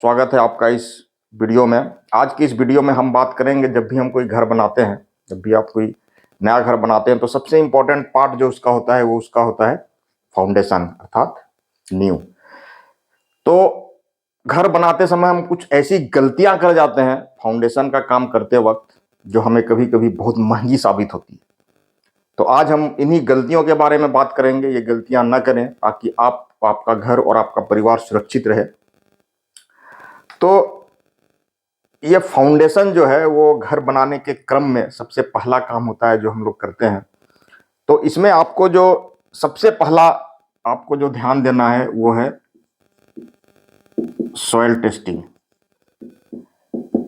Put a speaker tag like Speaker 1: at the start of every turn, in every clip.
Speaker 1: स्वागत है आपका इस वीडियो में। आज की इस वीडियो में हम बात करेंगे, जब भी हम कोई घर बनाते हैं, जब भी आप कोई नया घर बनाते हैं तो सबसे इम्पोर्टेंट पार्ट जो उसका होता है वो उसका होता है फाउंडेशन अर्थात नींव। तो घर बनाते समय हम कुछ ऐसी गलतियां कर जाते हैं फाउंडेशन का काम करते वक्त जो हमें कभी कभी बहुत महंगी साबित होती है। तो आज हम इन्हीं गलतियों के बारे में बात करेंगे। ये गलतियां न करें ताकि आपका घर और आपका परिवार सुरक्षित रहे। तो ये फाउंडेशन जो है वो घर बनाने के क्रम में सबसे पहला काम होता है जो हम लोग करते हैं। तो इसमें आपको जो सबसे पहला आपको जो ध्यान देना है वो है सॉइल टेस्टिंग।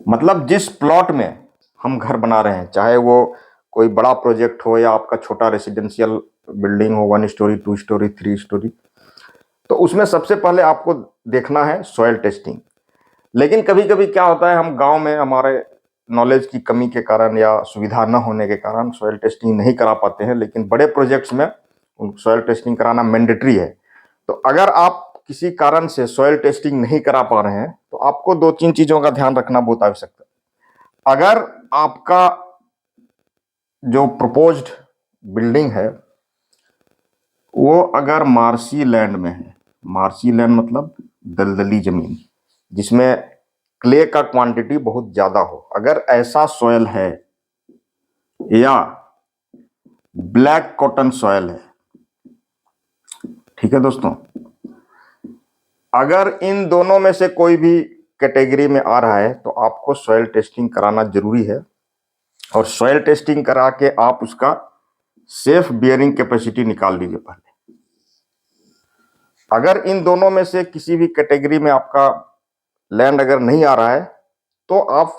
Speaker 1: मतलब जिस प्लॉट में हम घर बना रहे हैं, चाहे वो कोई बड़ा प्रोजेक्ट हो या आपका छोटा रेसिडेंशियल बिल्डिंग हो, 1 स्टोरी 2 स्टोरी 3 स्टोरी, तो उसमें सबसे पहले आपको देखना है सॉइल टेस्टिंग। लेकिन कभी कभी क्या होता है, हम गांव में हमारे नॉलेज की कमी के कारण या सुविधा न होने के कारण सॉइल टेस्टिंग नहीं करा पाते हैं। लेकिन बड़े प्रोजेक्ट्स में सॉइल टेस्टिंग कराना मैंडेटरी है। तो अगर आप किसी कारण से सॉइल टेस्टिंग नहीं करा पा रहे हैं तो आपको 2-3 चीज़ों का ध्यान रखना बहुत आवश्यक है। अगर आपका जो प्रपोज्ड बिल्डिंग है वो अगर मार्शी लैंड में है, मार्शी लैंड मतलब दलदली जमीन जिसमें क्ले का क्वांटिटी बहुत ज्यादा हो, अगर ऐसा सॉयल है या ब्लैक कॉटन सॉयल है, ठीक है दोस्तों, अगर इन दोनों में से कोई भी कैटेगरी में आ रहा है तो आपको सॉयल टेस्टिंग कराना जरूरी है। और सॉयल टेस्टिंग करा के आप उसका सेफ बियरिंग कैपेसिटी निकाल लीजिए पहले। अगर इन दोनों में से किसी भी कैटेगरी में आपका लैंड अगर नहीं आ रहा है तो आप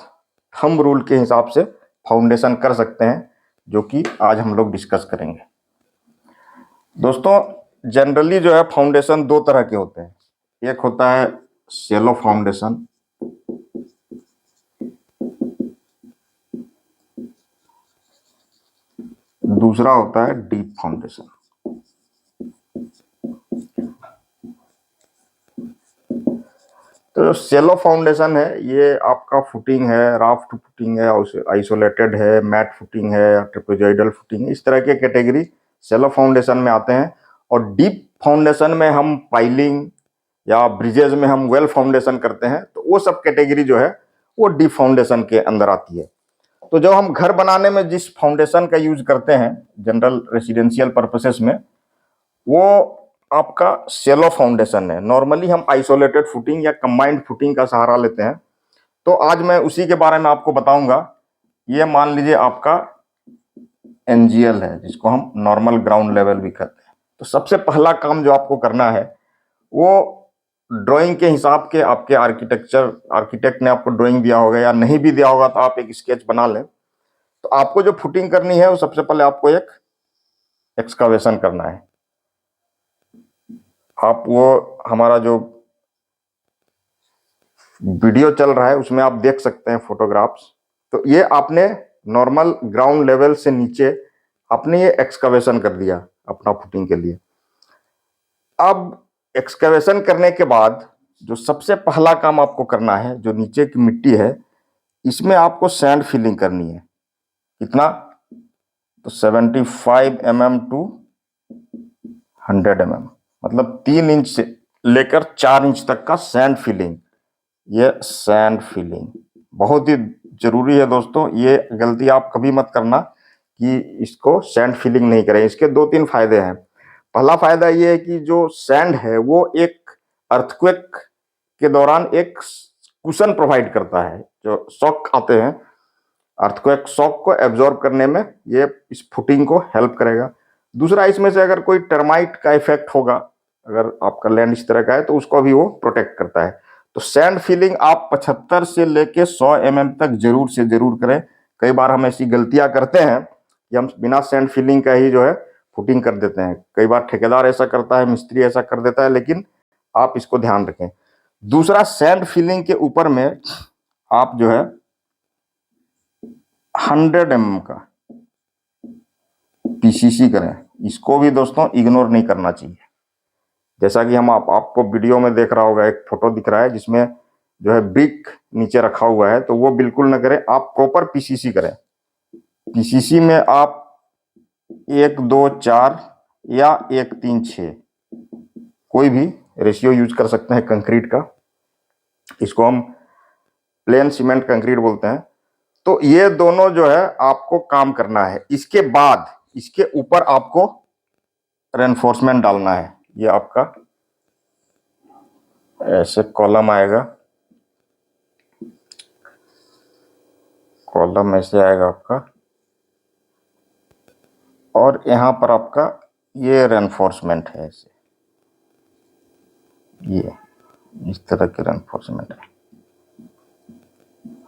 Speaker 1: थंब रूल के हिसाब से फाउंडेशन कर सकते हैं, जो कि आज हम लोग डिस्कस करेंगे। दोस्तों, जनरली जो है फाउंडेशन 2 तरह के होते हैं। एक होता है शैलो फाउंडेशन, दूसरा होता है डीप फाउंडेशन। तो जो शैलो फाउंडेशन है ये आपका फुटिंग है, राफ्ट फुटिंग है, आइसोलेटेड है, मैट फुटिंग है, ट्रेपेजॉइडल फुटिंग है, इस तरह के कैटेगरी शैलो फाउंडेशन में आते हैं। और डीप फाउंडेशन में हम पाइलिंग या ब्रिजेज में हम वेल फाउंडेशन करते हैं, तो वो सब कैटेगरी जो है वो डीप फाउंडेशन के अंदर आती है। तो जब हम घर बनाने में जिस फाउंडेशन का यूज करते हैं जनरल रेसिडेंशियल पर्पसेस में, वो आपका शैलो फाउंडेशन है। नॉर्मली हम आइसोलेटेड फुटिंग या कंबाइंड फुटिंग का सहारा लेते हैं। तो आज मैं उसी के बारे में आपको बताऊंगा। ये मान लीजिए आपका एनजीएल है, जिसको हम नॉर्मल ग्राउंड लेवल भी कहते हैं। तो सबसे पहला काम जो आपको करना है वो ड्राइंग के हिसाब के, आपके आर्किटेक्ट ने आपको ड्राइंग दिया होगा या नहीं भी दिया होगा तो आप एक स्केच बना लें। तो आपको जो फुटिंग करनी है वो सबसे पहले आपको एक एक्सकावेशन करना है। आप वो हमारा जो वीडियो चल रहा है उसमें आप देख सकते हैं फोटोग्राफ्स। तो ये आपने नॉर्मल ग्राउंड लेवल से नीचे आपने ये एक्सकावेशन कर दिया अपना फुटिंग के लिए। अब एक्सकावेशन करने के बाद जो सबसे पहला काम आपको करना है, जो नीचे की मिट्टी है इसमें आपको सैंड फिलिंग करनी है। कितना? तो 75 mm टू 100 mm, मतलब 3 इंच से लेकर 4 इंच तक का सैंड फिलिंग। ये सैंड फिलिंग बहुत ही जरूरी है दोस्तों। ये गलती आप कभी मत करना कि इसको सैंड फिलिंग नहीं करें। इसके 2-3 फायदे हैं। पहला फायदा ये है कि जो सैंड है वो एक अर्थक्वेक के दौरान एक कुशन प्रोवाइड करता है। जो शॉक आते हैं, अर्थक्वेक शॉक को एब्जॉर्ब करने में ये इस फुटिंग को हेल्प करेगा। दूसरा, इसमें से अगर कोई टर्माइट का इफेक्ट होगा, अगर आपका लैंड इस तरह का है तो उसको भी वो प्रोटेक्ट करता है। तो सैंड फिलिंग आप 75 से लेके 100 mm तक जरूर से जरूर करें। कई बार हम ऐसी गलतियां करते हैं कि हम बिना सैंड फिलिंग का ही जो है फुटिंग कर देते हैं। कई बार ठेकेदार ऐसा करता है, मिस्त्री ऐसा कर देता है, लेकिन आप इसको ध्यान रखें। दूसरा, सैंड फिलिंग के ऊपर में आप जो है 100 mm का पीसीसी करें। इसको भी दोस्तों इग्नोर नहीं करना चाहिए। जैसा कि हम आपको वीडियो में देख रहा होगा, एक फोटो दिख रहा है जिसमें जो है ब्रिक नीचे रखा हुआ है, तो वो बिल्कुल ना करें, आप प्रॉपर पीसीसी करें। पीसीसी में आप 1-2-4 या 1-3-6 कोई भी रेशियो यूज कर सकते हैं कंक्रीट का। इसको हम प्लेन सीमेंट कंक्रीट बोलते हैं। तो ये दोनों जो है आपको काम करना है। इसके बाद इसके ऊपर आपको रेनफोर्समेंट डालना है। ये आपका ऐसे कॉलम आएगा, कॉलम ऐसे आएगा आपका, और यहां पर आपका ये रेनफोर्समेंट है, ऐसे ये इस तरह के रेनफोर्समेंट है।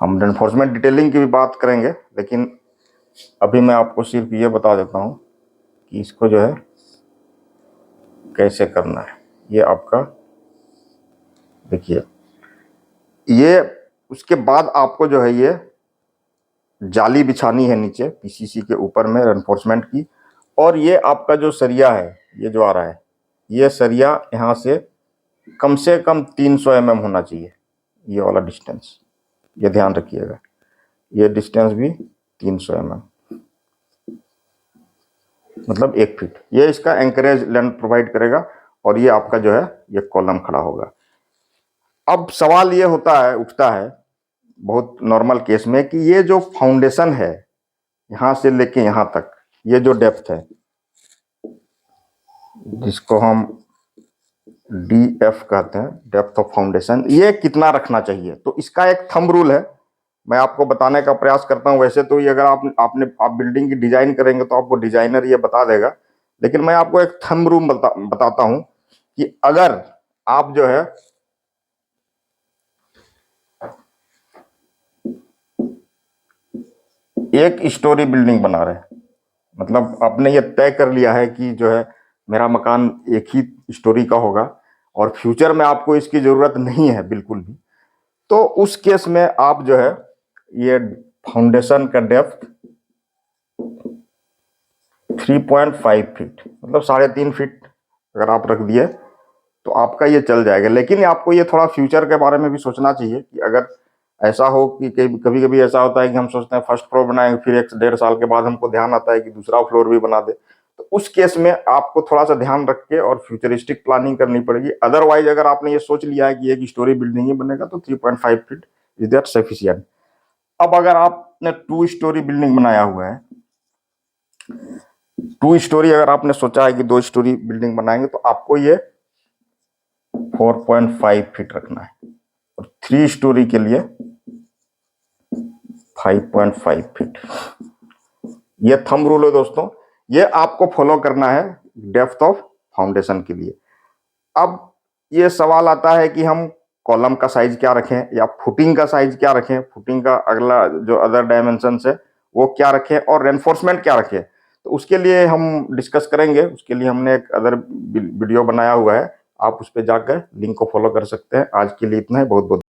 Speaker 1: हम रेनफोर्समेंट डिटेलिंग की भी बात करेंगे, लेकिन अभी मैं आपको सिर्फ ये बता देता हूं कि इसको जो है कैसे करना है। ये आपका देखिए, ये उसके बाद आपको जो है ये जाली बिछानी है नीचे पीसीसी के ऊपर में रेनफोर्समेंट की। और ये आपका जो सरिया है, ये जो आ रहा है, ये सरिया यहाँ से कम 300 mm होना चाहिए, ये वाला डिस्टेंस, ये ध्यान रखिएगा। ये डिस्टेंस भी 300 mm, मतलब 1 फीट। ये इसका एंकरेज लेंथ प्रोवाइड करेगा, और ये आपका जो है ये कॉलम खड़ा होगा। अब सवाल ये उठता है बहुत नॉर्मल केस में कि ये जो फाउंडेशन है यहां से लेके यहां तक, ये जो डेप्थ है जिसको हम DF कहते हैं, डेप्थ ऑफ फाउंडेशन, ये कितना रखना चाहिए। तो इसका एक थंब रूल है, मैं आपको बताने का प्रयास करता हूं। वैसे तो ये अगर आप बिल्डिंग की डिजाइन करेंगे तो आपको डिजाइनर ये बता देगा, लेकिन मैं आपको एक थंब रूल बताता हूं कि अगर आप जो है एक स्टोरी बिल्डिंग बना रहे हैं, मतलब आपने ये तय कर लिया है कि जो है मेरा मकान एक ही स्टोरी का होगा और फ्यूचर में आपको इसकी जरूरत नहीं है बिल्कुल भी, तो उस केस में आप जो है ये फाउंडेशन का डेप्थ 3.5 फीट, मतलब 3.5 फीट अगर आप रख दिए तो आपका ये चल जाएगा। लेकिन आपको ये थोड़ा फ्यूचर के बारे में भी सोचना चाहिए कि अगर ऐसा हो कि कभी कभी ऐसा होता है कि हम सोचते हैं फर्स्ट फ्लोर बनाएंगे, फिर 1-1.5 साल के बाद हमको ध्यान आता है कि दूसरा फ्लोर भी बना दे। तो उस केस में आपको थोड़ा सा ध्यान रख के और फ्यूचरिस्टिक प्लानिंग करनी पड़ेगी। अदरवाइज अगर आपने ये सोच लिया है कि एक स्टोरी बिल्डिंग ही बनेगा तो 3.5 फीट इज दैट सफिशिएंट। अब अगर आपने 2 स्टोरी बिल्डिंग बनाया हुआ है, 2 स्टोरी अगर आपने सोचा है कि 2 स्टोरी बिल्डिंग बनाएंगे, तो आपको ये 4.5 फीट रखना है, और 3 स्टोरी के लिए 5.5 फीट। ये थंब रूल है दोस्तों, ये आपको फॉलो करना है डेप्थ ऑफ फाउंडेशन के लिए। अब ये सवाल आता है कि हम कॉलम का साइज क्या रखें या फुटिंग का साइज क्या रखें, फुटिंग का अगला जो अदर डायमेंशन है वो क्या रखें, और रेनफोर्समेंट क्या रखें। तो उसके लिए हम डिस्कस करेंगे। उसके लिए हमने एक अदर वीडियो बनाया हुआ है, आप उस पर जाकर लिंक को फॉलो कर सकते हैं। आज के लिए इतना है, बहुत बहुत